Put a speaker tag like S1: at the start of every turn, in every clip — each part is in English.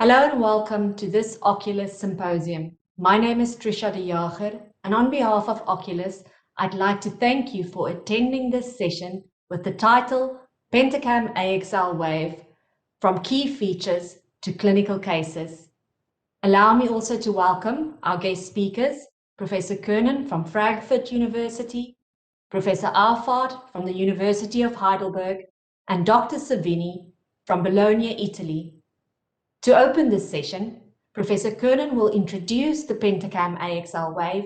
S1: Hello and welcome to this Oculus Symposium. My name is Tresja de Jager, and on behalf of Oculus, I'd like to thank you for attending this session with the title Pentacam AXL Wave, From Key Features to Clinical Cases. Allow me also to welcome our guest speakers, Professor Kohnen from Frankfurt University, Professor Auffarth from the University of Heidelberg, and Dr. Savini from Bologna, Italy. To open this session, Professor Kohnen will introduce the Pentacam AXL Wave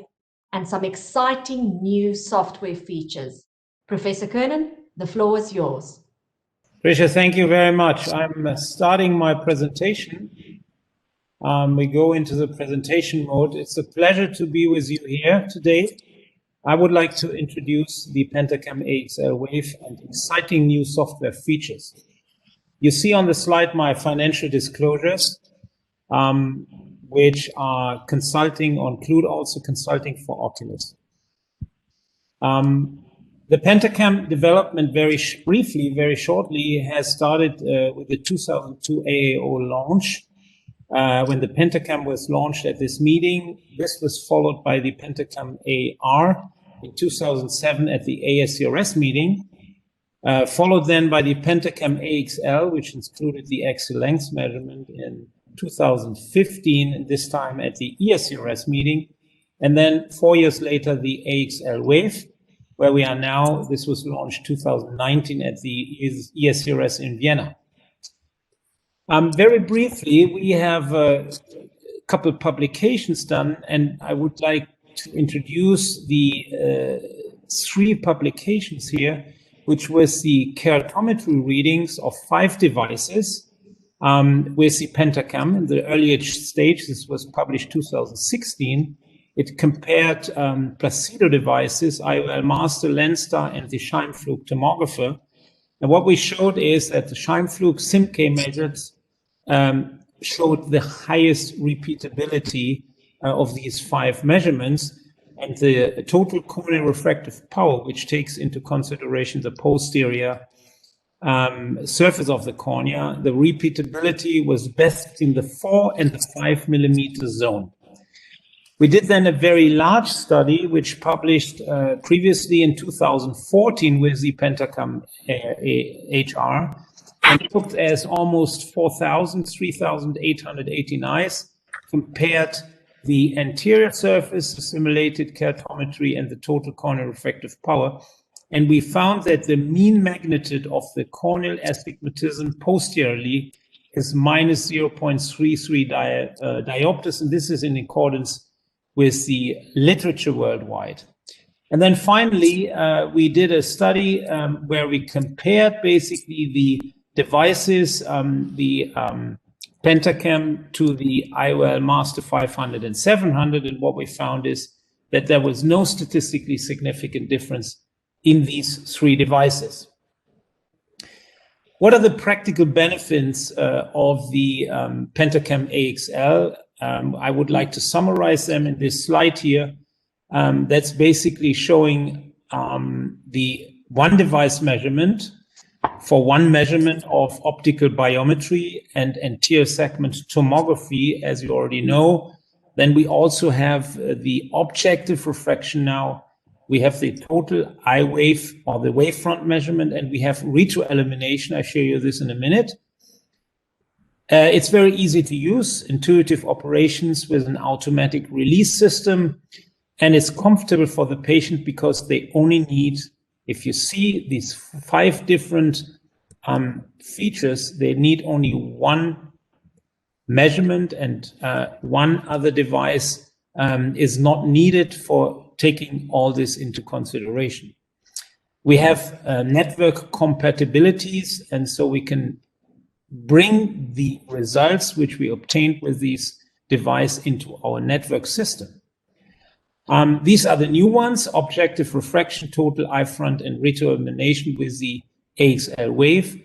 S1: and some exciting new software features. Professor Kohnen, the floor is yours.
S2: Tresja, thank you very much. I'm starting my presentation. We go into the presentation mode. It's a pleasure to be with you here today. I would like to introduce the Pentacam AXL Wave and exciting new software features. You see on the slide my financial disclosures, which are consulting, include also consulting for Oculus. The Pentacam development, very shortly, has started with the 2002 AAO launch. When the Pentacam was launched at this meeting, this was followed by the Pentacam AR in 2007 at the ESCRS meeting. Followed then by the Pentacam AXL, which included the axial length measurement in 2015, and this time at the ESCRS meeting. And then 4 years later, the AXL Wave, where we are now. This was launched 2019 at the ESCRS in Vienna. Very briefly, we have a couple publications done, and I would like to introduce the 3 publications here, which was the keratometry readings of 5 devices with the Pentacam in the earlier stage. This was published 2016. It compared placebo devices, IOL Master, Lenstar, and the Scheimpflug tomographer. And what we showed is that the Scheimpflug SIMK measures showed the highest repeatability of these 5 measurements. And the total corneal refractive power, which takes into consideration the posterior surface of the cornea, the repeatability was best in the 4 and the 5 millimeter zone. We did then a very large study, which published previously in 2014 with the Pentacam HR, and looked as almost 3,818 eyes, compared the anterior surface, the simulated keratometry, and the total corneal refractive power. And we found that the mean magnitude of the corneal astigmatism posteriorly is minus 0.33 diopters, and this is in accordance with the literature worldwide. And then finally, we did a study where we compared basically the devices, the Pentacam to the IOL Master 500 and 700, and what we found is that there was no statistically significant difference in these 3 devices. What are the practical benefits of the Pentacam AXL? I would like to summarize them in this slide here. That's basically showing the one device measurement for one measurement of optical biometry and anterior segment tomography, as you already know. Then we also have the objective refraction now. We have the total eye wave or the wavefront measurement, and we have retroillumination. I'll show you this in a minute. It's very easy to use, intuitive operations with an automatic release system, and it's comfortable for the patient because they only need, if you see these 5 different features, they need only one measurement, and one other device is not needed for taking all this into consideration. We have network compatibilities, and so we can bring the results which we obtained with these devices into our network system. These are the new ones: objective refraction, total eye front, and retroillumination with the AXL Wave.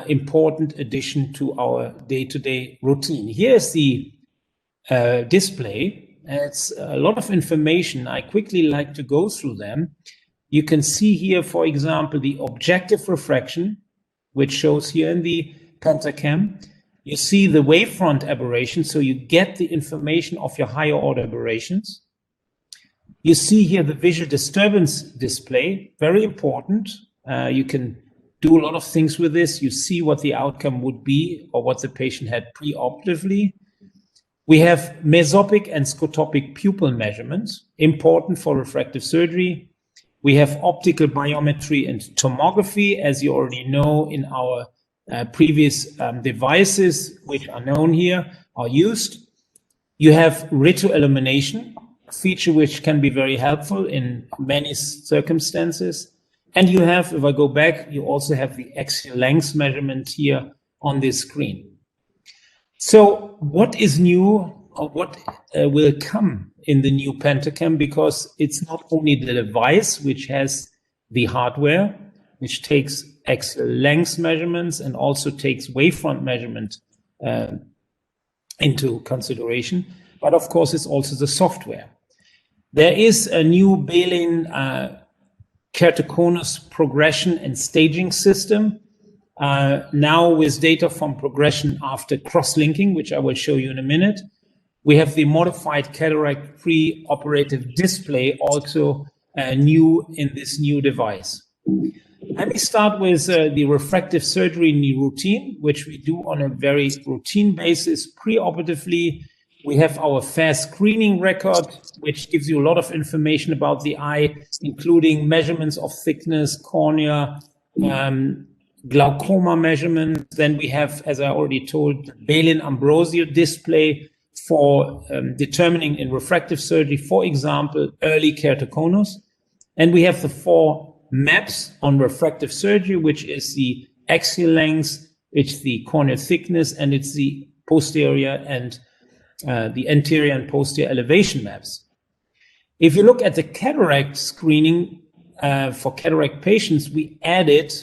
S2: Important addition to our day-to-day routine. Here's the display. It's a lot of information. I quickly like to go through them. You can see here, for example, the objective refraction, which shows here in the Pentacam. You see the wavefront aberration, so you get the information of your higher order aberrations. You see here the visual disturbance display, very important. You can do a lot of things with this. You see what the outcome would be or what the patient had preoperatively. We have mesopic and scotopic pupil measurements, important for refractive surgery. We have optical biometry and tomography, as you already know in our previous devices, which are known here, are used. You have retroillumination, a feature which can be very helpful in many circumstances. And you have, if I go back, you also have the axial length measurement here on this screen. So what is new, or what will come in the new Pentacam? Because it's not only the device which has the hardware, which takes axial length measurements and also takes wavefront measurement into consideration, but of course it's also the software. There is a new Balin Keratoconus progression and staging system, now with data from progression after cross-linking, which I will show you in a minute. We have the modified cataract pre-operative display, also new in this new device. Let me start with the refractive surgery routine, which we do on a very routine basis. Pre-operatively, we have our fast screening record, which gives you a lot of information about the eye, including measurements of thickness, cornea, glaucoma measurements. Then we have, as I already told, the Balin-Ambrosio display for determining in refractive surgery, for example, early keratoconus. And we have the 4 maps on refractive surgery, which is the axial length, it's the corneal thickness, and it's the posterior and the anterior and posterior elevation maps. If you look at the cataract screening for cataract patients, we added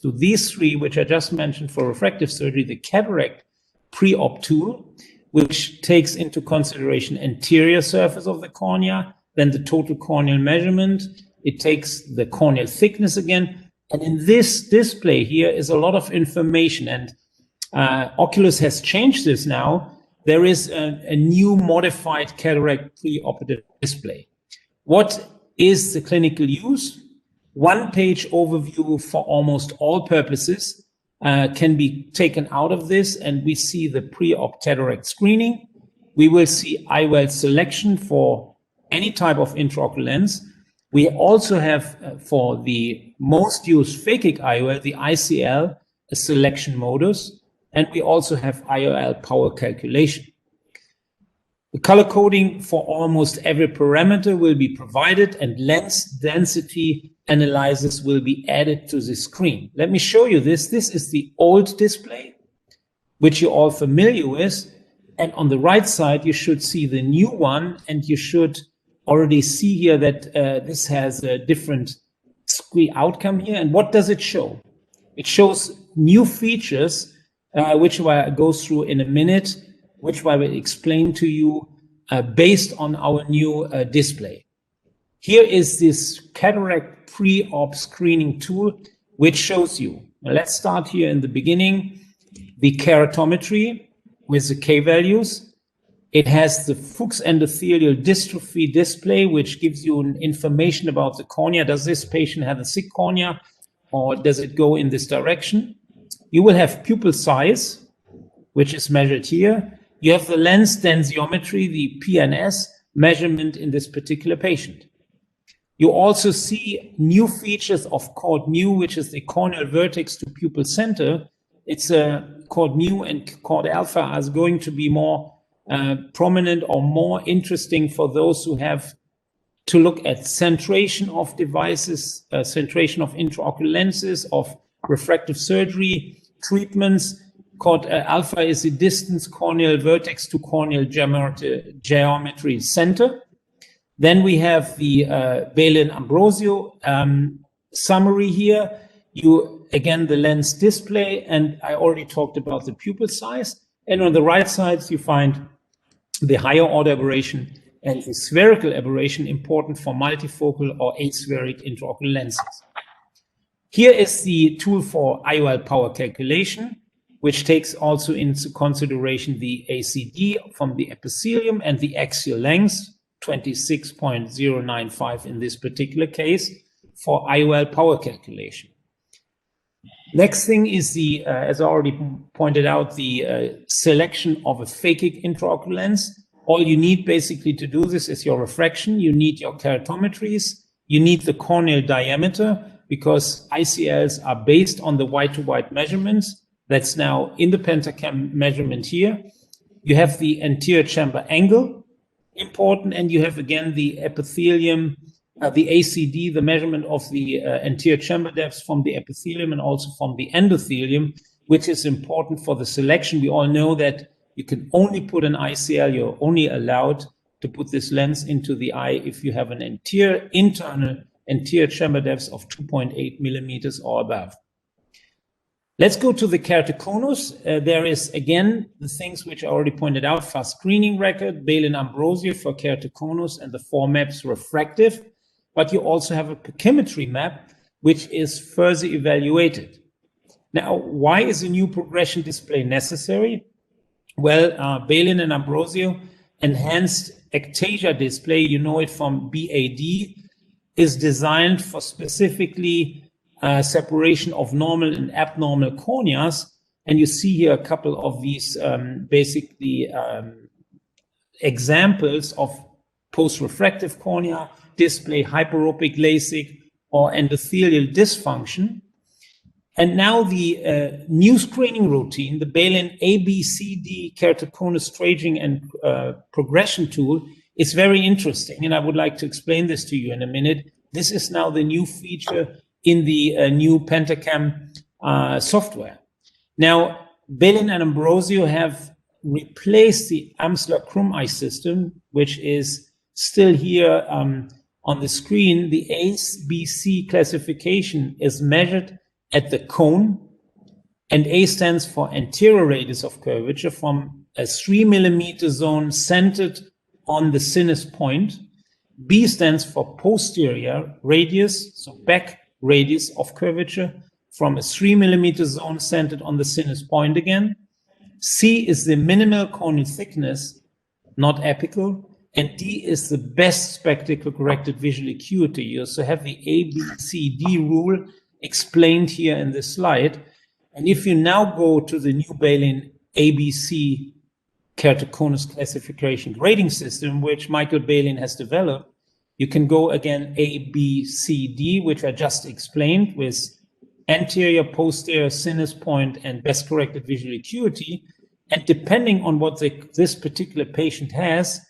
S2: to these 3, which I just mentioned for refractive surgery, the cataract pre-op tool, which takes into consideration anterior surface of the cornea, then the total corneal measurement. It takes the corneal thickness again. And in this display here is a lot of information. And Oculus has changed this now. There is a new modified cataract preoperative display. What is the clinical use? 1-page overview for almost all purposes can be taken out of this. And we see the pre-op cataract screening. We will see IOL selection for any type of intraocular lens. We also have, for the most used phakic IOL, the ICL, a selection modus, and we also have IOL power calculation. The color coding for almost every parameter will be provided, and lens density analysis will be added to the screen. Let me show you this. This is the old display, which you're all familiar with, and on the right side, you should see the new one, and you should already see here that this has a different screen outcome here. And what does it show? It shows new features, which I will go through in a minute, which I will explain to you based on our new display. Here is this cataract pre-op screening tool, which shows you. Now let's start here in the beginning. The keratometry with the K values. It has the Fuchs endothelial dystrophy display, which gives you information about the cornea. Does this patient have a thick cornea, or does it go in this direction? You will have pupil size, which is measured here. You have the lens densiometry, the PNS measurement in this particular patient. You also see new features of chord mu, which is the corneal vertex to pupil center. It's chord mu and chord alpha are going to be more prominent or more interesting for those who have to look at centration of devices, centration of intraocular lenses, of refractive surgery treatments. Chord alpha is the distance corneal vertex to corneal geometry center. Then we have the Balin-Ambrosio summary here. Again, the lens display, and I already talked about the pupil size. And on the right side, you find the higher order aberration and the spherical aberration, important for multifocal or aspheric intraocular lenses. Here is the tool for IOL power calculation. which takes also into consideration the ACD from the epithelium and the axial length, 26.095 in this particular case, for IOL power calculation. Next thing is the, as I already pointed out, the selection of a phakic intraocular lens. All you need basically to do this is your refraction. You need your keratometries. You need the corneal diameter, because ICLs are based on the white-to-white measurements. That's now in the Pentacam measurement here. You have the anterior chamber angle, important, and you have again the epithelium, the ACD, the measurement of the anterior chamber depth from the epithelium and also from the endothelium, which is important for the selection. We all know that you can only put an ICL, you're only allowed to put this lens into the eye if you have an internal anterior chamber depth of 2.8 millimeters or above. Let's go to the keratoconus. There is, again, the things which I already pointed out, fast screening record, Balin-Ambrosio for keratoconus, and the 4 maps refractive. But you also have a pachymetry map, which is further evaluated. Now, why is a new progression display necessary? Well, Balin and Ambrosio enhanced ectasia display, you know it from BAD, is designed for specifically separation of normal and abnormal corneas. And you see here a couple of these examples of post-refractive cornea, display hyperopic LASIK or endothelial dysfunction. And now the new screening routine, the Balin ABCD keratoconus staging and progression tool, is very interesting. And I would like to explain this to you in a minute. This is now the new feature in the new Pentacam software. Now, Balin and Ambrosio have replaced the Amsler-Krumm-Eye system, which is still here on the screen. The ABC classification is measured at the cone, and A stands for anterior radius of curvature from a 3 millimeter zone centered on the sinus point. B stands for posterior radius, so back radius of curvature from a 3 millimeter zone centered on the sinus point again. C is the minimal corneal thickness, not apical, and D is the best spectacle corrected visual acuity. You also have the ABCD rule explained here in this slide. And if you now go to the new Balin ABC keratoconus classification grading system, which Michael Balin has developed, you can go again A, B, C, D, which I just explained with anterior, posterior, sinus point, and best corrected visual acuity. And depending on what this particular patient has,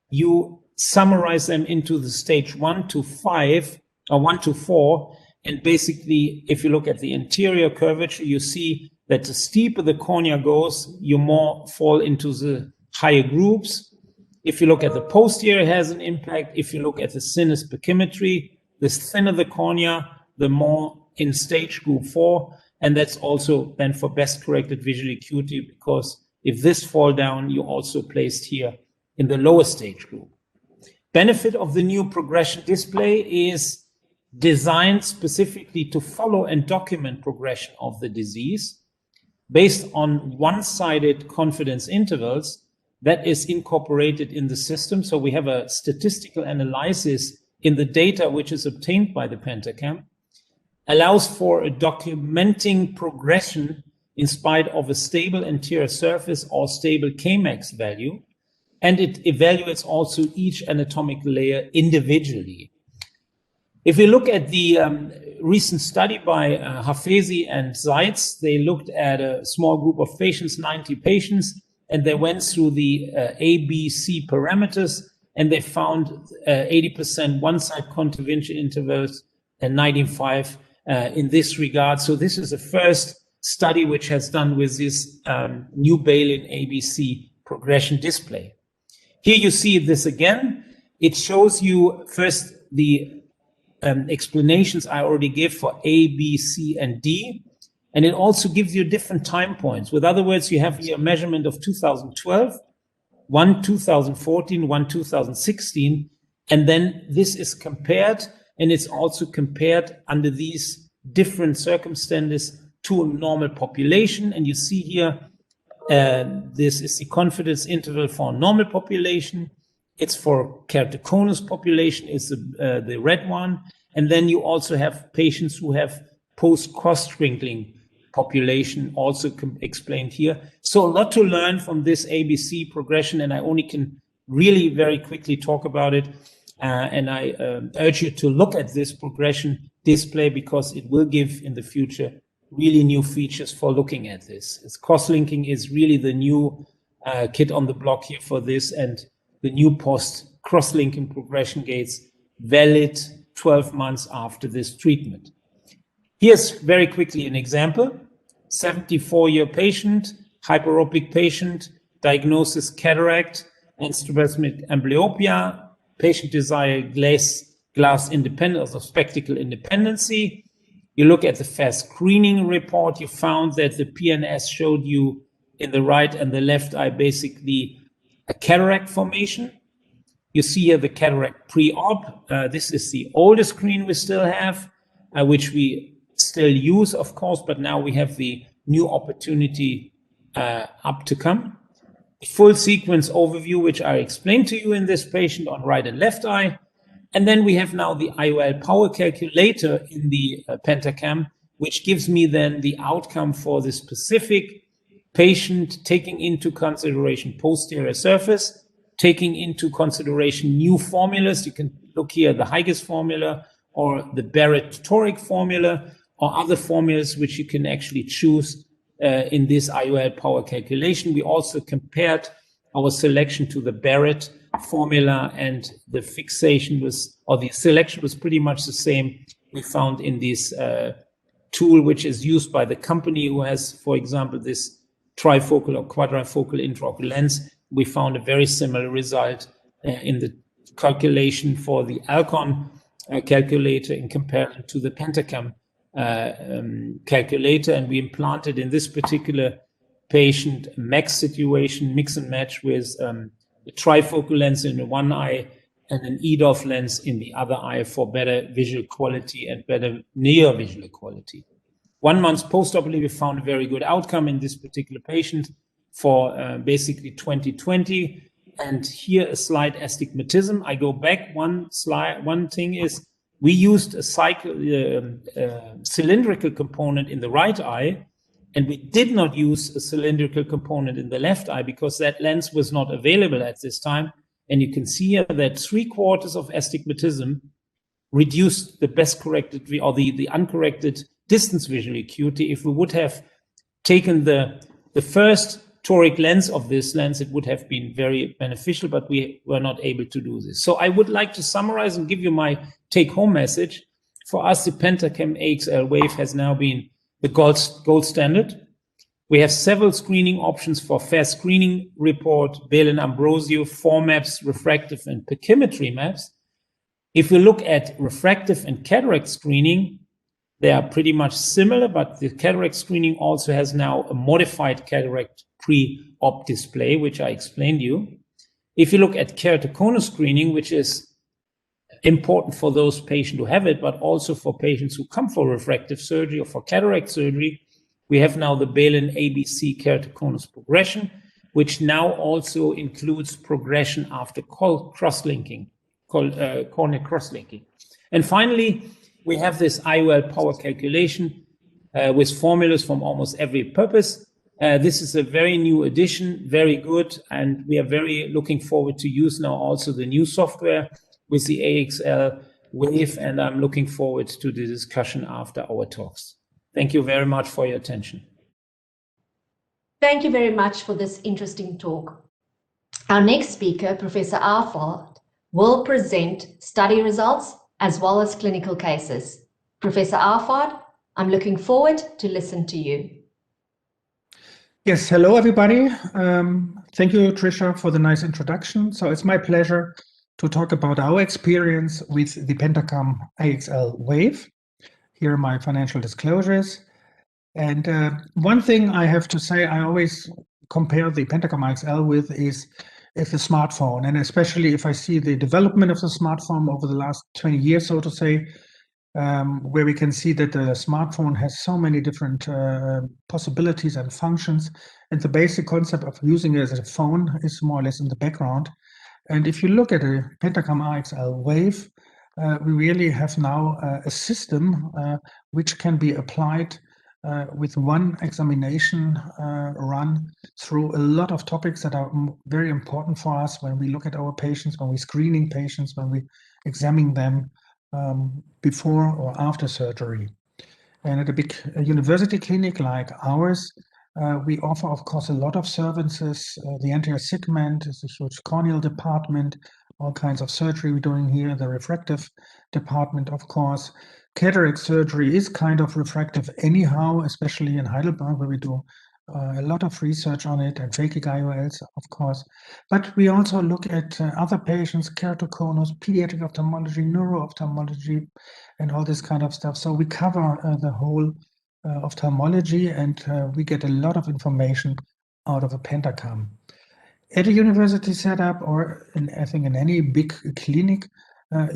S2: you summarize them into the stage 1 to 5 or 1 to 4. And basically, if you look at the anterior curvature, you see that the steeper the cornea goes, you more fall into the higher groups. If you look at the posterior, it has an impact. If you look at the sinus pachymetry, the thinner the cornea, the more in stage group 4. And that's also then for best corrected visual acuity, because if this fall down, you're also placed here in the lower stage group. Benefit of the new progression display is designed specifically to follow and document progression of the disease based on one-sided confidence intervals that is incorporated in the system. So we have a statistical analysis in the data which is obtained by the Pentacam, allows for a documenting progression in spite of a stable anterior surface or stable Kmax value, and it evaluates also each anatomical layer individually. If we look at the recent study by Hafezi and Seitz, they looked at a small group of patients, 90 patients, and they went through the ABC parameters, and they found 80% one-side contravention intervals and 95 in this regard. So this is the first study which has done with this new Balin ABC progression display. Here you see this again. It shows you first the explanations I already gave for A, B, C, and D. And it also gives you different time points. With other words, you have here a measurement of 2012, one 2014, one 2016. And then this is compared, and it's also compared under these different circumstances to a normal population. And you see here, this is the confidence interval for a normal population. It's for keratoconus population, is the red one. And then you also have patients who have post-cross-wrinkling population, also explained here. So a lot to learn from this ABC progression, and I only can really very quickly talk about it. And I urge you to look at this progression display, because it will give in the future really new features for looking at this. Cross-linking is really the new kid on the block here for this, and the new post-cross-linking progression gates valid 12 months after this treatment. Here's very quickly an example. 74-year patient, hyperopic patient, diagnosis cataract and strabismic amblyopia. Patient desire glass independence or spectacle independency. You look at the fast screening report, you found that the PNS showed you in the right and the left eye basically a cataract formation. You see here the cataract pre-op. This is the oldest screen we still have, which we still use, of course, but now we have the new opportunity up to come. The full sequence overview, which I explained to you in this patient on right and left eye. And then we have now the IOL power calculator in the Pentacam, which gives me then the outcome for the specific patient, taking into consideration posterior surface, taking into consideration new formulas. You can look here at the Huygens formula or the Barrett-Toric formula or other formulas which you can actually choose in this IOL power calculation. We also compared our selection to the Barrett formula, and the fixation was, or the selection was pretty much the same we found in this tool, which is used by the company who has, for example, this trifocal or quadrifocal intraocular lens. We found a very similar result in the calculation for the Alcon calculator in comparison to the Pentacam calculator, and we implanted in this particular patient max situation, mix and match with a trifocal lens in one eye and an EDOF lens in the other eye for better visual quality and better near visual quality. 1 month postoperatively, we found a very good outcome in this particular patient for basically 20/20. And here a slight astigmatism. I go back one slide. One thing is we used a cylindrical component in the right eye, and we did not use a cylindrical component in the left eye because that lens was not available at this time. And you can see here that 3/4 of astigmatism reduced the best corrected or the uncorrected distance visual acuity. If we would have taken the first toric lens of this lens, it would have been very beneficial, but we were not able to do this. So I would like to summarize and give you my take-home message. For us, the Pentacam AXL Wave has now been the gold standard. We have several screening options for fast screening report, Balin-Ambrosio, 4 maps, refractive and pachymetry maps. If we look at refractive and cataract screening, they are pretty much similar, but the cataract screening also has now a modified cataract pre-op display, which I explained you. If you look at keratoconus screening, which is important for those patients who have it, but also for patients who come for refractive surgery or for cataract surgery, we have now the Balin ABC keratoconus progression, which now also includes progression after cross-linking, corneal cross-linking. And finally, we have this IOL power calculation with formulas from almost every purpose. This is a very new addition, very good, and we are very looking forward to use now also the new software with the AXL Wave, and I'm looking forward to the discussion after our talks. Thank you very much for your attention.
S1: Thank you very much for this interesting talk. Our next speaker, Professor Auffarth, will present study results as well as clinical cases. Professor Auffarth, I'm looking forward to listen to you.
S3: Yes, hello everybody. Thank you, Trisha, for the nice introduction. So it's my pleasure to talk about our experience with the Pentacam AXL Wave. Here are my financial disclosures. And one thing I have to say, I always compare the Pentacam AXL with is the smartphone. And especially if I see the development of the smartphone over the last 20 years, so to say, where we can see that the smartphone has so many different possibilities and functions. And the basic concept of using it as a phone is more or less in the background. And if you look at a Pentacam AXL Wave, we really have now a system which can be applied with one examination run through a lot of topics that are very important for us when we look at our patients, when we're screening patients, when we examine them before or after surgery. And at a big university clinic like ours, we offer, of course, a lot of services. The anterior segment is a huge corneal department, all kinds of surgery we're doing here, the refractive department, of course. Cataract surgery is kind of refractive anyhow, especially in Heidelberg, where we do a lot of research on it, and phakic IOLs, of course. But we also look at other patients, keratoconus, pediatric ophthalmology, neuro-ophthalmology, and all this kind of stuff. So we cover the whole ophthalmology, and we get a lot of information out of a Pentacam. At a university setup, or I think in any big clinic,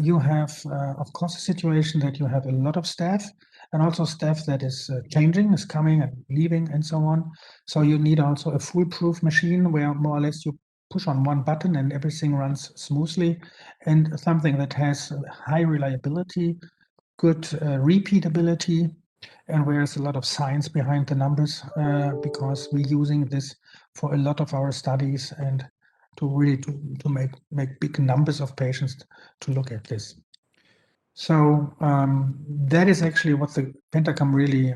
S3: you have, of course, a situation that you have a lot of staff, and also staff that is changing, is coming and leaving, and so on. So you need also a foolproof machine where more or less you push on one button and everything runs smoothly, and something that has high reliability, good repeatability, and there's a lot of science behind the numbers because we're using this for a lot of our studies and to really to make big numbers of patients to look at this. So that is actually what the Pentacam really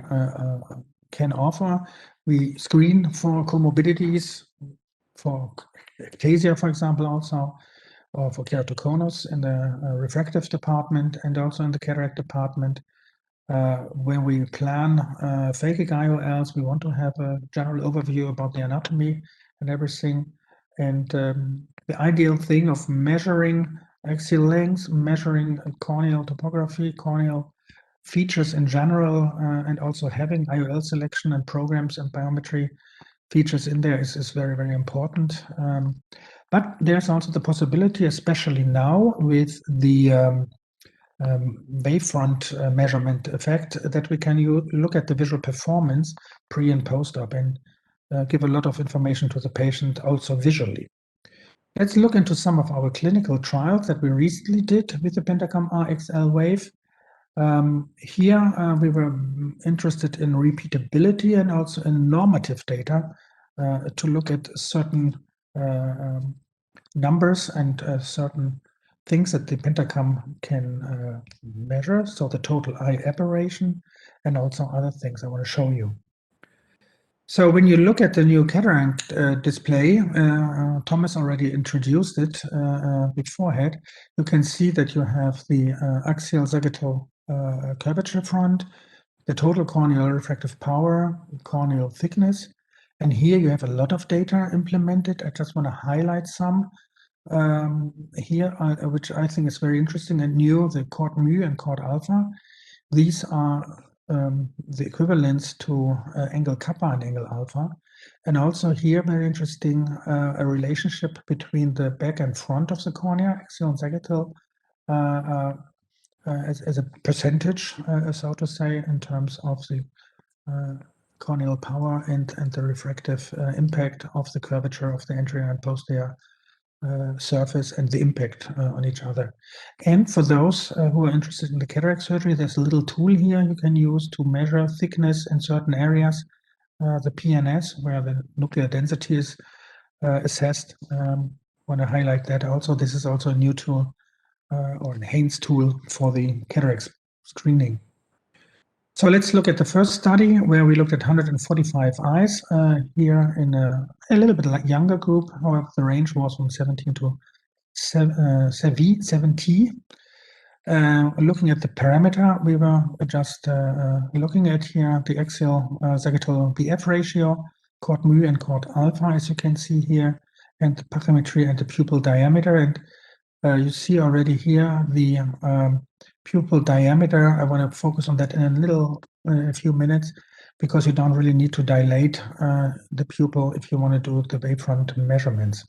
S3: can offer. We screen for comorbidities, for ectasia, for example, also, or for keratoconus in the refractive department, and also in the cataract department. When we plan phakic IOLs, we want to have a general overview about the anatomy and everything. And the ideal thing of measuring axial length, measuring corneal topography, corneal features in general, and also having IOL selection and programs and biometry features in there is very, very important. But there's also the possibility, especially now with the Wavefront measurement effect, that we can look at the visual performance pre and post-op and give a lot of information to the patient also visually. Let's look into some of our clinical trials that we recently did with the Pentacam AXL Wave. Here we were interested in repeatability and also in normative data to look at certain numbers and certain things that the Pentacam can measure, so the total eye aberration and also other things I want to show you. So when you look at the new cataract display, Thomas already introduced it beforehand, you can see that you have the axial sagittal curvature front, the total corneal refractive power, corneal thickness, and here you have a lot of data implemented. I just want to highlight some here, which I think is very interesting and new, the chord mu and chord alpha. These are the equivalents to angle kappa and angle alpha. And also here, very interesting, a relationship between the back and front of the cornea, axial and sagittal, as a percentage, so to say, in terms of the corneal power and the refractive impact of the curvature of the anterior and posterior surface and the impact on each other. And for those who are interested in the cataract surgery, there's a little tool here you can use to measure thickness in certain areas, the PNS, where the nuclear density is assessed. Want to highlight that also. This is also a new tool or enhanced tool for the cataract screening. So let's look at the first study where we looked at 145 eyes here in a little bit like younger group. However, the range was from 17 to 70. Looking at the parameter, we were just looking at here the axial sagittal BF ratio, chord mu and chord alpha, as you can see here, and the pachymetry and the pupil diameter. And you see already here the pupil diameter. I want to focus on that in a few minutes, because you don't really need to dilate the pupil if you want to do the wavefront measurements.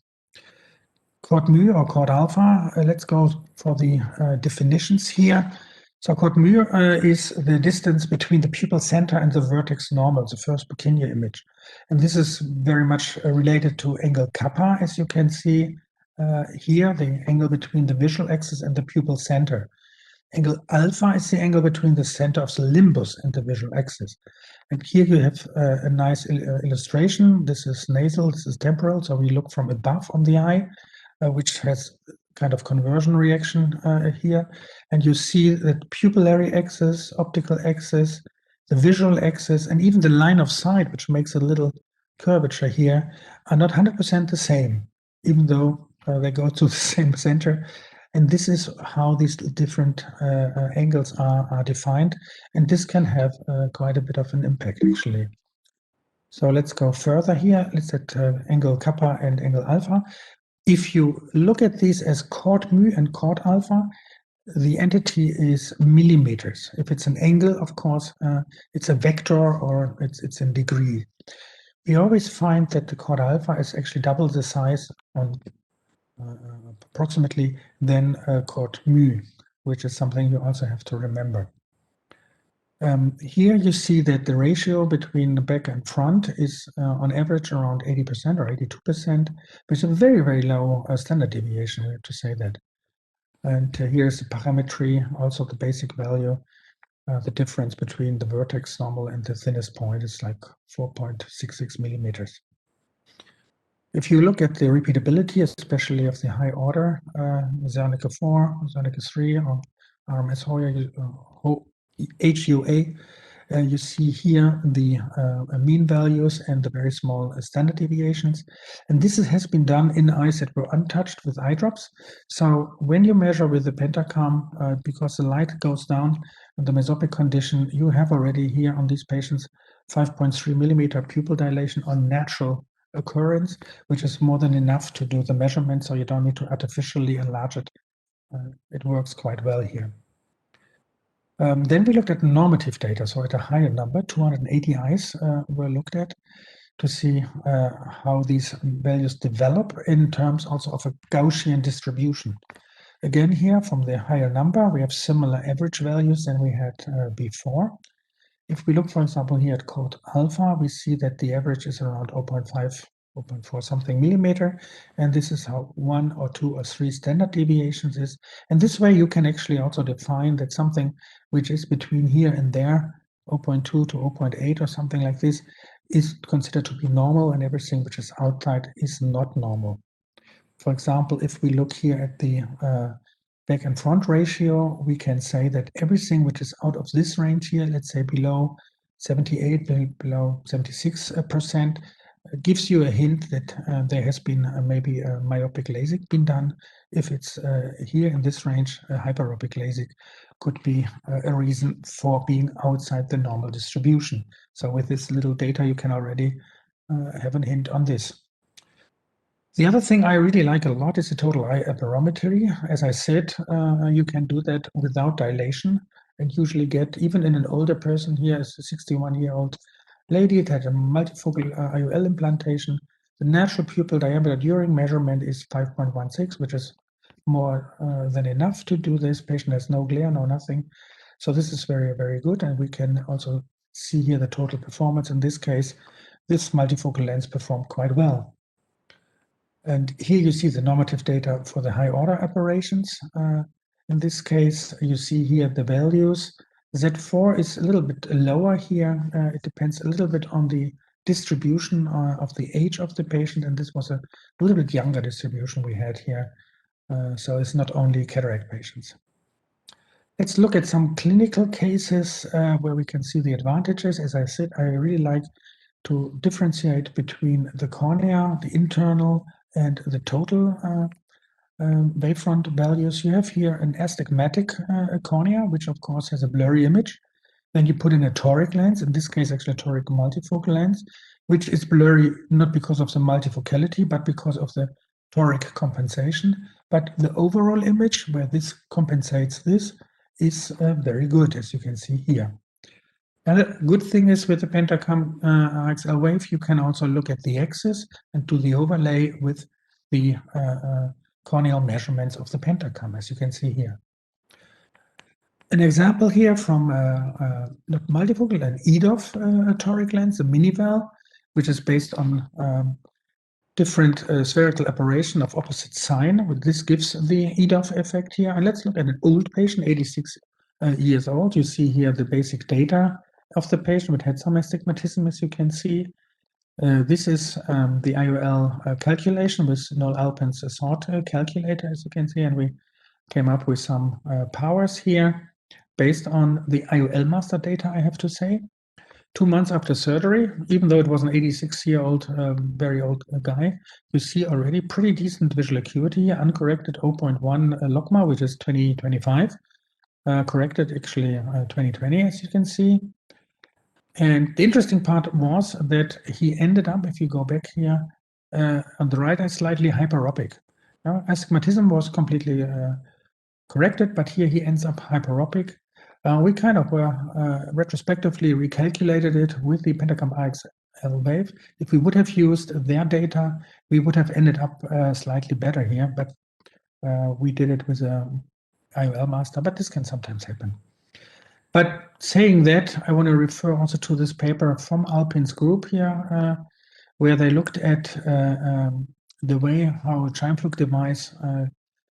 S3: Chord mu or chord alpha, let's go for the definitions here. So chord mu is the distance between the pupil center and the vertex normal, the first Purkinje image. And this is very much related to angle kappa, as you can see here, the angle between the visual axis and the pupil center. Angle alpha is the angle between the center of the limbus and the visual axis. And here you have a nice illustration. This is nasal, this is temporal, so we look from above on the eye, which has kind of conversion reaction here. And you see that pupillary axis, optical axis, the visual axis, and even the line of sight, which makes a little curvature here, are not 100% the same, even though they go to the same center. And this is how these different angles are defined. And this can have quite a bit of an impact, actually. So let's go further here. Let's at angle kappa and angle alpha. If you look at these as chord mu and chord alpha, the entity is millimeters. If it's an angle, of course, it's a vector or it's in degree. We always find that the chord alpha is actually double the size on approximately than chord mu, which is something you also have to remember. Here you see that the ratio between the back and front is on average around 80% or 82%, which is a very, very low standard deviation, I have to say that. And here's the parametry, also the basic value. The difference between the vertex normal and the thinnest point is like 4.66 millimeters. If you look at the repeatability, especially of the high order, Wernicke 4, Wernicke 3, or RMS HUA, you see here the mean values and the very small standard deviations. And this has been done in eyes that were untouched with eye drops. So when you measure with the Pentacam, because the light goes down in the mesopic condition, you have already here on these patients 5.3 millimeter pupil dilation on natural occurrence, which is more than enough to do the measurement, so you don't need to artificially enlarge it. It works quite well here. Then we looked at normative data, so at a higher number, 280 eyes were looked at to see how these values develop in terms also of a Gaussian distribution. Again here, from the higher number, we have similar average values than we had before. If we look, for example, here at chord alpha, we see that the average is around 0.5, 0.4 something millimeter, and this is how 1 or 2 or 3 standard deviations is. And this way you can actually also define that something which is between here and there, 0.2 to 0.8 or something like this, is considered to be normal, and everything which is outside is not normal. For example, if we look here at the back and front ratio, we can say that everything which is out of this range here, let's say below 78, below 76%, gives you a hint that there has been maybe a myopic LASIK been done. If it's here in this range, a hyperopic LASIK could be a reason for being outside the normal distribution. So with this little data, you can already have a hint on this. The other thing I really like a lot is the total eye aberrometry. As I said, you can do that without dilation and usually get, even in an older person, here is a 61-year-old lady that had a multifocal IOL implantation. The natural pupil diameter during measurement is 5.16, which is more than enough to do this. Patient has no glare, no nothing. So this is very, very good. And we can also see here the total performance. In this case, this multifocal lens performed quite well. And here you see the normative data for the high order aberrations. In this case, you see here the values. Z4 is a little bit lower here. It depends a little bit on the distribution of the age of the patient, and this was a little bit younger distribution we had here. So it's not only cataract patients. Let's look at some clinical cases where we can see the advantages. As I said, I really like to differentiate between the cornea, the internal, and the total wavefront values. You have here an astigmatic cornea, which of course has a blurry image. Then you put in a toric lens, in this case actually a toric multifocal lens, which is blurry not because of the multifocality, but because of the toric compensation. But the overall image, where this compensates this, is very good, as you can see here. And the good thing is with the Pentacam AXL Wave, you can also look at the axis and do the overlay with the corneal measurements of the Pentacam, as you can see here. an example here from not multifocal, an EDOF toric lens, a mini-val, which is based on different spherical aberration of opposite sign. This gives the EDOF effect here. And let's look at an old patient, 86 years old. You see here the basic data of the patient, which had some astigmatism, as you can see. This is the IOL calculation with Noel Alpin's sort calculator, as you can see, and we came up with some powers here based on the IOL master data, I have to say. 2 months after surgery, even though it was an 86-year-old, very old guy, you see already pretty decent visual acuity here, uncorrected 0.1 logma, which is 20/25, corrected actually 20/20, as you can see. And the interesting part was that he ended up, if you go back here, on the right eye, slightly hyperopic. Astigmatism was completely corrected, but here he ends up hyperopic. We kind of retrospectively recalculated it with the Pentacam AXL Wave. If we would have used their data, we would have ended up slightly better here, but we did it with a IOL master, but this can sometimes happen. But saying that, I want to refer also to this paper from Alpin's group here, where they looked at the way how a Scheimpflug device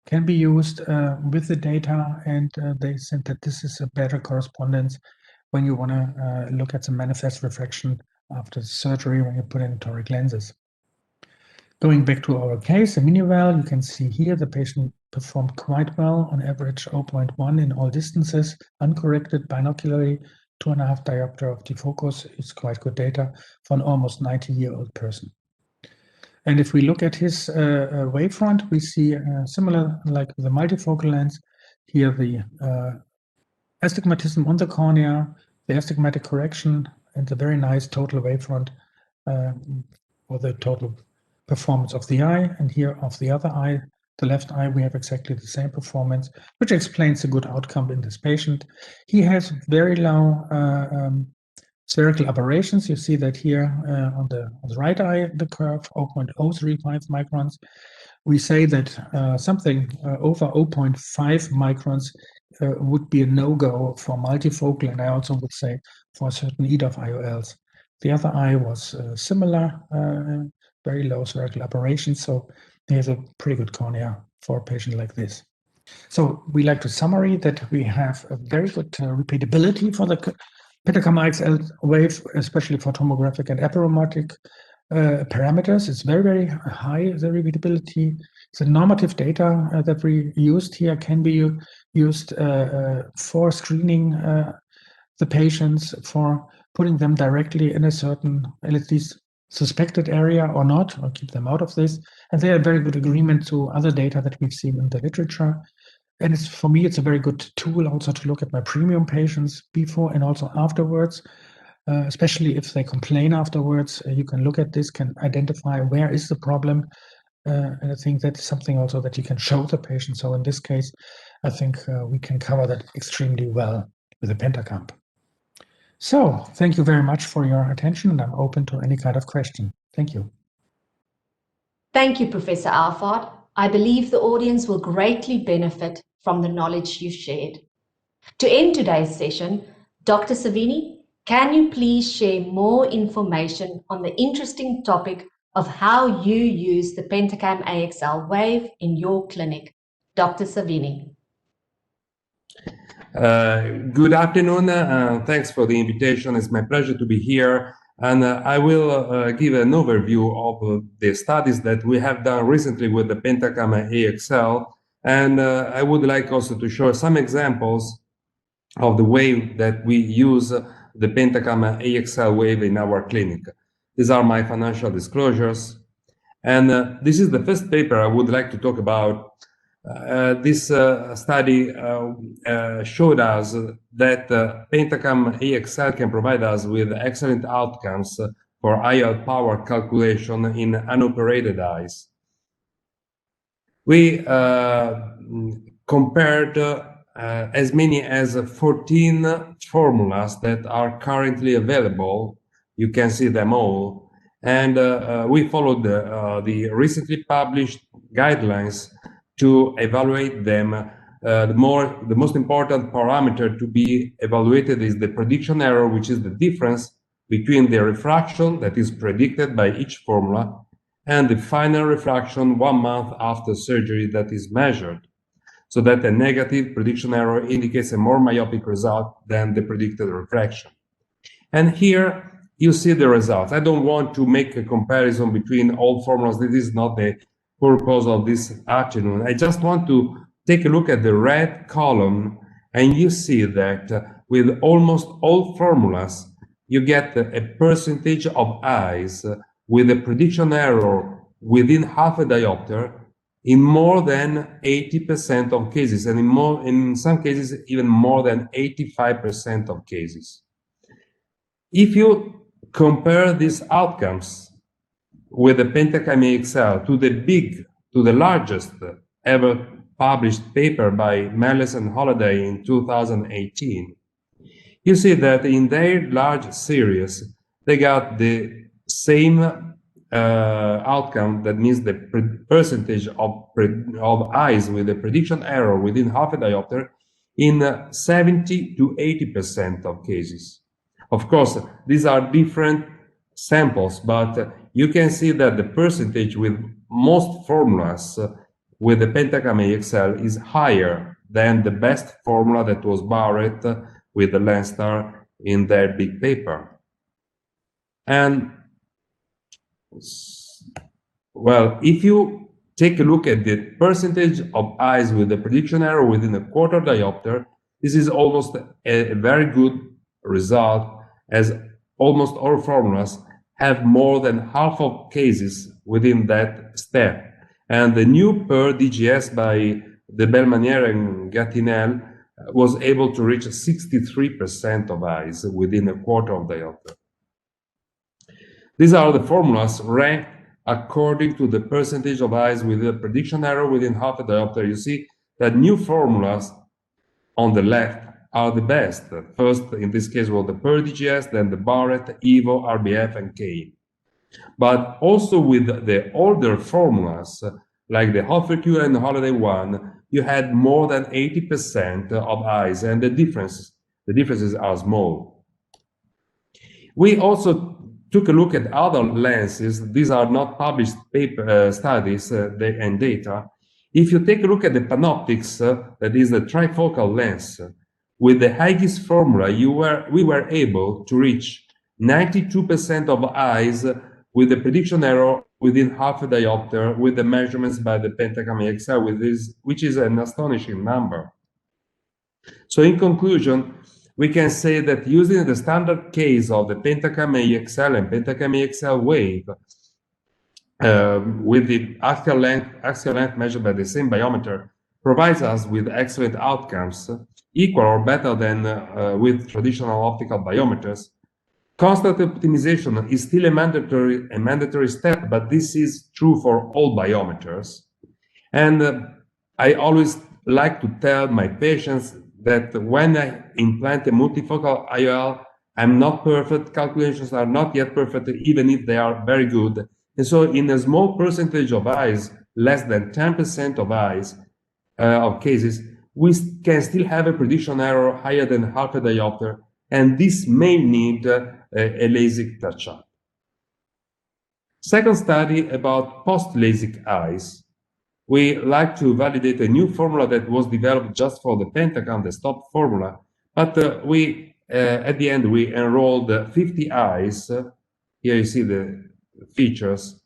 S3: can be used with the data, and they said that this is a better correspondence when you want to look at some manifest refraction after surgery when you put in toric lenses. Going back to our case, the mini-val, you can see here the patient performed quite well, on average 0.1 in all distances, uncorrected binocularly, 2.5 diopter of defocus is quite good data for an almost 90-year-old person. And if we look at his wavefront, we see similar like the multifocal lens. Here the astigmatism on the cornea, the astigmatic correction, and the very nice total wavefront for the total performance of the eye. And here of the other eye, the left eye, we have exactly the same performance, which explains the good outcome in this patient. He has very low spherical aberrations. You see that here on the right eye, the curve 0.035 microns. We say that something over 0.5 microns would be a no-go for multifocal, and I also would say for certain EDOF IOLs. The other eye was similar, very low spherical aberrations, so he has a pretty good cornea for a patient like this. So we like to summary that we have a very good repeatability for the Pentacam AXL Wave, especially for tomographic and aperomotic parameters. It's very, very high, the repeatability. The normative data that we used here can be used for screening the patients, for putting them directly in a certain, at least suspected area or not, or keep them out of this. And they are very good agreement to other data that we've seen in the literature. And it's, for me, it's a very good tool also to look at my premium patients before and also afterwards, especially if they complain afterwards. You can look at this, can identify where is the problem. And I think that's something also that you can show the patient. So in this case, I think we can cover that extremely well with the Pentacam. So thank you very much for your attention, and I'm open to any kind of question. Thank you.
S1: Thank you, Professor Auffarth. I believe the audience will greatly benefit from the knowledge you shared. To end today's session, Dr. Savini, can you please share more information on the interesting topic of how you use the Pentacam AXL Wave in your clinic? Dr. Savini.
S4: Good afternoon. Thanks for the invitation. It's my pleasure to be here. And I will give an overview of the studies that we have done recently with the Pentacam AXL. And I would like also to show some examples of the way that we use the Pentacam AXL Wave in our clinic. These are my financial disclosures. And this is the first paper I would like to talk about. This study showed us that Pentacam AXL can provide us with excellent outcomes for IOL power calculation in unoperated eyes. We compared as many as 14 formulas that are currently available. You can see them all. And we followed the recently published guidelines to evaluate them the most important parameter to be evaluated is the prediction error, which is the difference between the refraction that is predicted by each formula and the final refraction 1 month after surgery that is measured, so that a negative prediction error indicates a more myopic result than the predicted refraction. And here you see the results. I don't want to make a comparison between all formulas. This is not the purpose of this afternoon. I just want to take a look at the red column, and you see that with almost all formulas, you get a percentage of eyes with a prediction error within half a diopter in more than 80% of cases, and in some cases, even more than 85% of cases. If you compare these outcomes with the Pentacam AXL to the largest ever published paper by Mellis and Holliday in 2018, you see that in their large series, they got the same outcome. That means the percentage of eyes with a prediction error within half a diopter in 70 to 80% of cases. Of course, these are different samples, but you can see that the percentage with most formulas with the Pentacam AXL is higher than the best formula that was Barrett with the Lenstar in their big paper. And well, if you take a look at the percentage of eyes with a prediction error within a quarter diopter, this is almost a very good result, as almost all formulas have more than half of cases within that step. And the new PER DGS by De Belmaniere and Gattinel was able to reach 63% of eyes within a quarter of diopter. These are the formulas ranked according to the percentage of eyes with a prediction error within half a diopter. You see that new formulas on the left are the best. First, in this case, was the PER DGS, then the Barrett, EVO, RBF, and K. But also with the older formulas, like the Hoffer-Q and the Holliday one, you had more than 80% of eyes, and the differences are small. We also took a look at other lenses. These are not published paper studies and data. If you take a look at the Panoptics, that is the trifocal lens, with the Hygis formula, we were able to reach 92% of eyes with the prediction error within half a diopter with the measurements by the Pentacam AXL, which is an astonishing number. So in conclusion, we can say that using the standard case of the Pentacam AXL and Pentacam AXL Wave, with the axial length measured by the same biometer, provides us with excellent outcomes, equal or better than with traditional optical biometers. Constant optimization is still a mandatory step, but this is true for all biometers. And I always like to tell my patients that when I implant a multifocal IOL, I'm not perfect, calculations are not yet perfect, even if they are very good. And so in a small percentage of eyes, less than 10% of eyes, of cases, we can still have a prediction error higher than half a diopter, and this may need a LASIK touch-up. Second study about post-LASIK eyes. We like to validate a new formula that was developed just for the Pentacam, the stop formula, but at the end we enrolled 50 eyes. Here you see the features,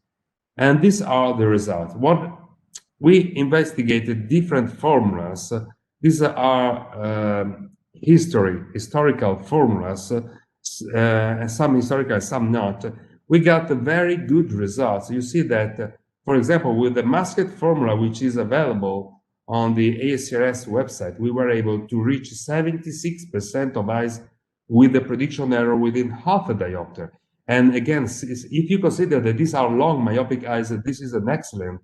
S4: and these are the results. We investigated different formulas. These are historical formulas, some historical, some not. We got very good results. You see that, for example, with the masked formula, which is available on the ESCRS website, we were able to reach 76% of eyes with the prediction error within half a diopter. And again, if you consider that these are long myopic eyes, this is an excellent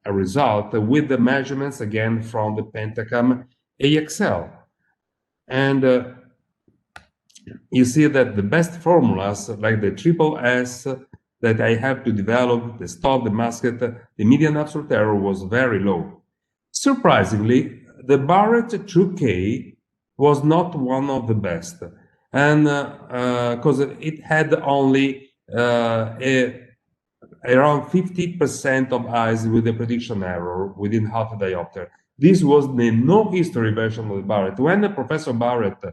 S4: result with the measurements again from the Pentacam AXL. And you see that the best formulas, like the triple S that I have to develop, the stop, the masked, the median absolute error was very low. Surprisingly, the Barrett 2K was not one of the best, and because it had only around 50% of eyes with a prediction error within half a diopter. This was the no history version of the Barrett. When Professor Barrett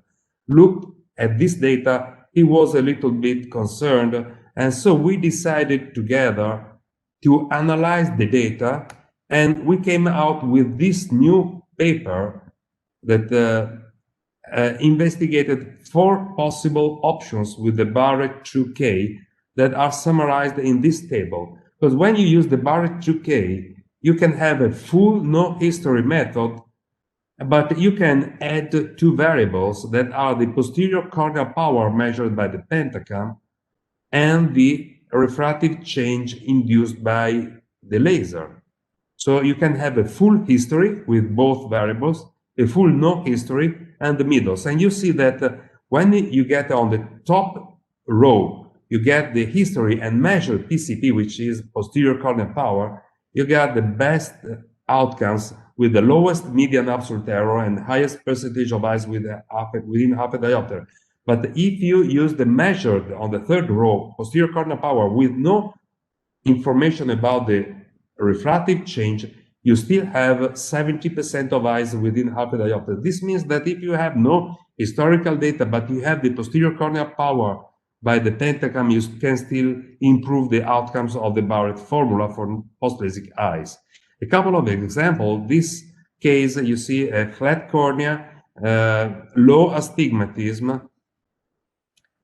S4: looked at this data, he was a little bit concerned, and so we decided together to analyze the data, and we came out with this new paper that investigated 4 possible options with the Barrett 2K that are summarized in this table. Because when you use the Barrett 2K, you can have a full no history method, but you can add 2 variables that are the posterior corneal power measured by the Pentacam and the refractive change induced by the laser. So you can have a full history with both variables, a full no history, and the middles. And you see that when you get on the top row, you get the history and measure PCP, which is posterior corneal power, you get the best outcomes with the lowest median absolute error and highest percentage of eyes within half a diopter. But if you use the measured on the 3rd row, posterior corneal power, with no information about the refractive change, you still have 70% of eyes within half a diopter. This means that if you have no historical data, but you have the posterior corneal power by the Pentacam, you can still improve the outcomes of the Barrett formula for post-LASIK eyes. A couple of examples. This case, you see a flat cornea, low astigmatism,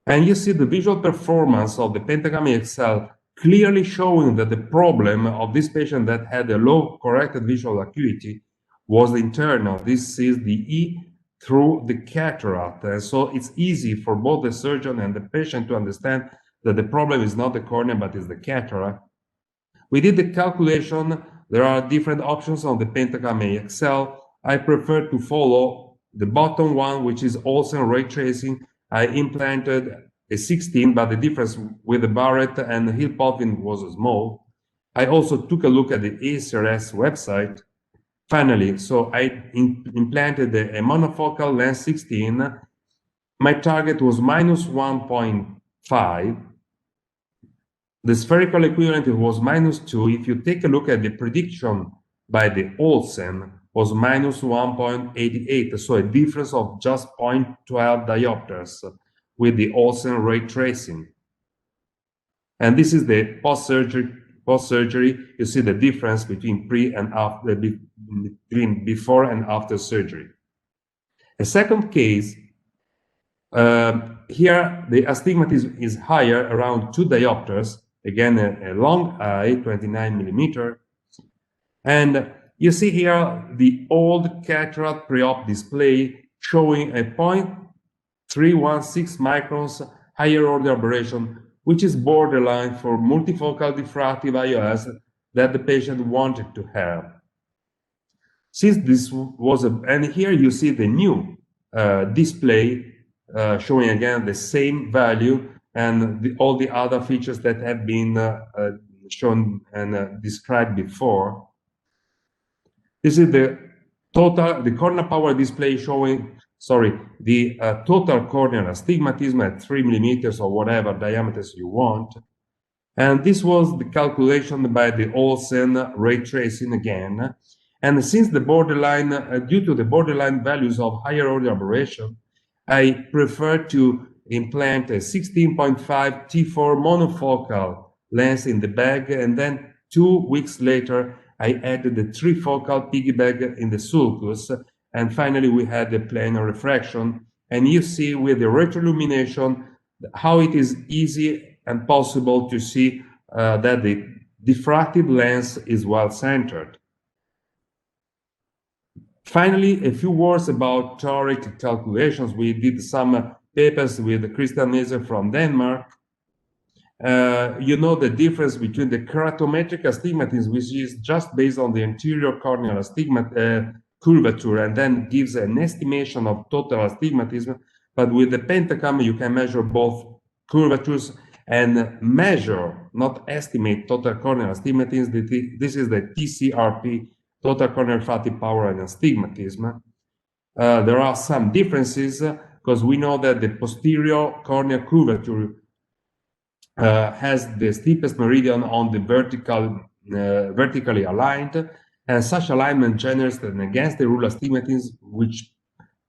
S4: and you see the visual performance of the Pentacam AXL clearly showing that the problem of this patient that had a low corrected visual acuity was internal. This is the E through the cataract. And so it's easy for both the surgeon and the patient to understand that the problem is not the cornea, but is the cataract. We did the calculation. There are different options on the Pentacam AXL. I prefer to follow the bottom one, which is Olsen ray tracing. I implanted a 16, but the difference with the Barrett and Hill-Potvin was small. I also took a look at the ESCRS website. Finally, so I implanted a monofocal lens 16. My target was -1.5. The spherical equivalent was -2. If you take a look at the prediction by the Olsen, was -1.88, so a difference of just 0.12 diopters with the Olsen ray tracing. And this is the post-surgery. You see the difference between between before and after surgery. A second case, here the astigmatism is higher, around 2 diopters, again a long eye, 29 millimeter. And you see here the old cataract pre-op display showing a 0.316 microns higher order aberration, which is borderline for multifocal diffractive IOLs that the patient wanted to have. Since this was and here you see the new display showing again the same value and all the other features that have been shown and described before. This is the corneal power display showing, the total corneal astigmatism at 3 millimeters or whatever diameters you want. And this was the calculation by the Olsen ray tracing again. And since the borderline, due to the borderline values of higher order aberration, I prefer to implant a 16.5 T4 monofocal lens in the bag, and then 2 weeks later, I added the trifocal piggyback in the sulcus, and finally we had the planar refraction. And you see with the retroillumination how it is easy and possible to see that the diffractive lens is well-centered. Finally, a few words about toric calculations. We did some papers with Christian Neser from Denmark. You know the difference between the keratometric astigmatism, which is just based on the anterior corneal curvature and then gives an estimation of total astigmatism. But with the Pentacam, you can measure both curvatures and measure, not estimate, total corneal astigmatism. This is the TCRP total corneal refractive power and astigmatism. There are some differences because we know that the posterior corneal curvature has the steepest meridian on the vertically aligned, and such alignment generates an against the rule astigmatism, which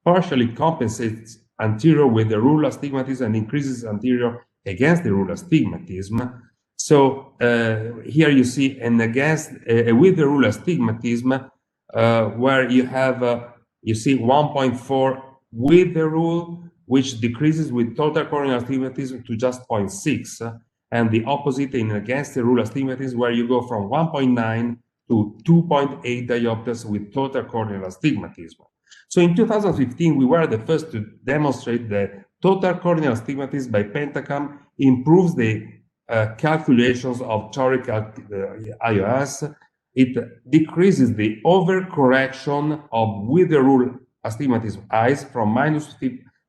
S4: partially compensates anterior with the rule astigmatism and increases anterior against the rule astigmatism. So here you see an against with the rule astigmatism where you have you see 1.4 with the rule, which decreases with total corneal astigmatism to just 0.6, and the opposite in against the rule astigmatism, where you go from 1.9 to 2.8 diopters with total corneal astigmatism. So in 2015, we were the first to demonstrate that total corneal astigmatism by Pentacam improves the calculations of toric IOS. It decreases the overcorrection of with the rule astigmatism eyes from minus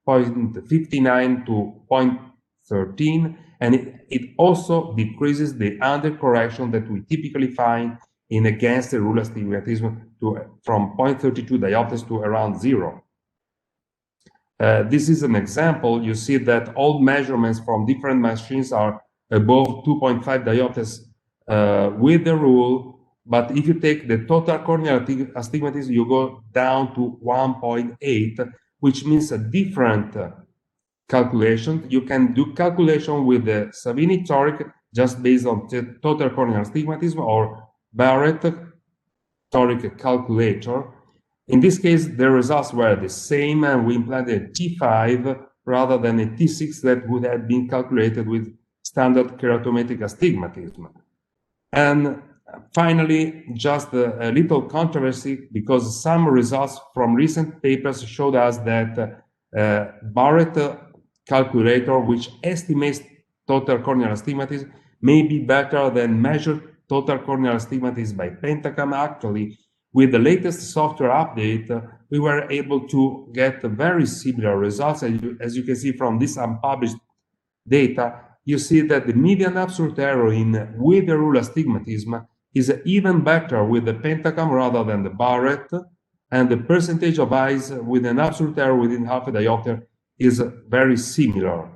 S4: 0.59 to 0.13, and it also decreases the undercorrection that we typically find in against the rule astigmatism from 0.32 diopters to around 0. This is an example. You see that all measurements from different machines are above 2.5 diopters with the rule, but if you take the total corneal astigmatism, you go down to 1.8, which means a different calculation. You can do calculation with the Savini Toric just based on total corneal astigmatism, or Barrett Toric calculator. In this case, the results were the same, and we implanted a T5 rather than a T6 that would have been calculated with standard keratometric astigmatism. And finally, just a little controversy, because some results from recent papers showed us that Barrett calculator, which estimates total corneal astigmatism, may be better than measured total corneal astigmatism by Pentacam. Actually, with the latest software update, we were able to get very similar results. As you can see from this unpublished data, you see that the median absolute error in with the rule astigmatism is even better with the Pentacam rather than the Barrett, and the percentage of eyes with an absolute error within half a diopter is very similar.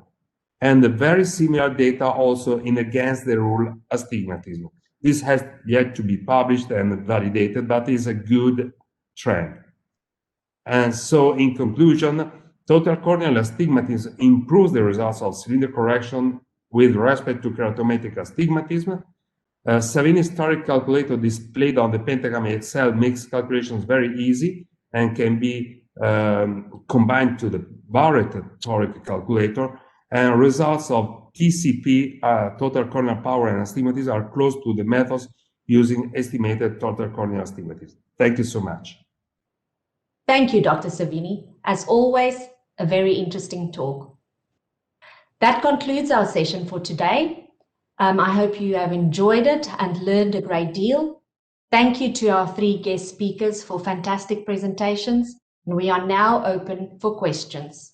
S4: And the very similar data also in against the rule astigmatism. This has yet to be published and validated, but is a good trend. And so in conclusion, total corneal astigmatism improves the results of cylinder correction with respect to keratometric astigmatism. Savini's Toric calculator displayed on the Pentacam AXL makes calculations very easy and can be combined to the Barrett Toric calculator, and results of TCP, total corneal power and astigmatism, are close to the methods using estimated total corneal astigmatism. Thank you so much.
S1: Thank you, Dr. Savini. As always, a very interesting talk. That concludes our session for today. I hope you have enjoyed it and learned a great deal. Thank you to our 3 guest speakers for fantastic presentations, and we are now open for questions.